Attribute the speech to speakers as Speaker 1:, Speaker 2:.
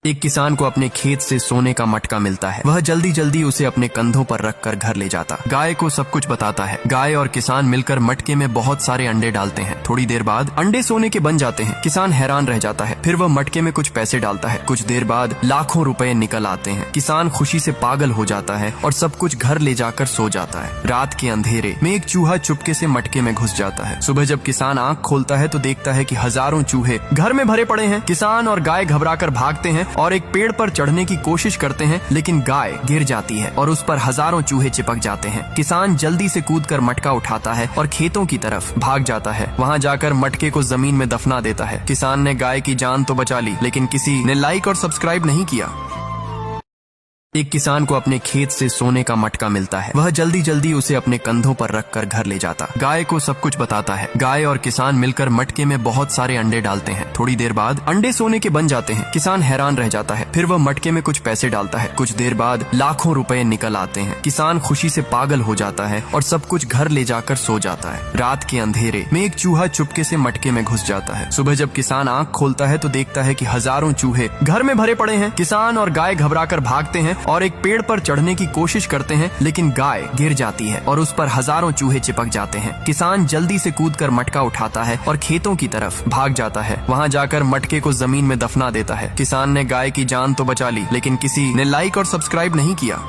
Speaker 1: एक किसान को अपने खेत से सोने का मटका मिलता है। वह जल्दी जल्दी उसे अपने कंधों पर रखकर घर ले जाता, गाय को सब कुछ बताता है। गाय और किसान मिलकर मटके में बहुत सारे अंडे डालते हैं। थोड़ी देर बाद अंडे सोने के बन जाते हैं। किसान हैरान रह जाता है। फिर वह मटके में कुछ पैसे डालता है। कुछ देर बाद लाखों रुपए निकल आते हैं। किसान खुशी से पागल हो जाता है और सब कुछ घर ले जाकर सो जाता है। रात के अंधेरे में एक चूहा चुपके से मटके में घुस जाता है। सुबह जब किसान आंख खोलता है तो देखता है कि हजारों चूहे घर में भरे पड़े हैं। किसान और गाय घबराकर भागते हैं और एक पेड़ पर चढ़ने की कोशिश करते हैं, लेकिन गाय गिर जाती है और उस पर हजारों चूहे चिपक जाते हैं। किसान जल्दी से कूदकर मटका उठाता है और खेतों की तरफ भाग जाता है। वहां जाकर मटके को जमीन में दफना देता है। किसान ने गाय की जान तो बचा ली, लेकिन किसी ने लाइक और सब्सक्राइब नहीं किया। एक किसान को अपने खेत से सोने का मटका मिलता है। वह जल्दी जल्दी उसे अपने कंधों पर रखकर घर ले जाता, गाय को सब कुछ बताता है। गाय और किसान मिलकर मटके में बहुत सारे अंडे डालते हैं। थोड़ी देर बाद अंडे सोने के बन जाते हैं। किसान हैरान रह जाता है। फिर वह मटके में कुछ पैसे डालता है। कुछ देर बाद लाखों रुपए निकल आते हैं। किसान खुशी से पागल हो जाता है और सब कुछ घर ले जाकर सो जाता है। रात के अंधेरे में एक चूहा चुपके से मटके में घुस जाता है। सुबह जब किसान आंख खोलता है तो देखता है कि हजारों चूहे घर में भरे पड़े हैं। किसान और गाय घबराकर भागते हैं और एक पेड़ पर चढ़ने की कोशिश करते हैं, लेकिन गाय गिर जाती है और उस पर हजारों चूहे चिपक जाते हैं। किसान जल्दी से कूदकर मटका उठाता है और खेतों की तरफ भाग जाता है। वहां जाकर मटके को जमीन में दफना देता है। किसान ने गाय की जान तो बचा ली, लेकिन किसी ने लाइक और सब्सक्राइब नहीं किया।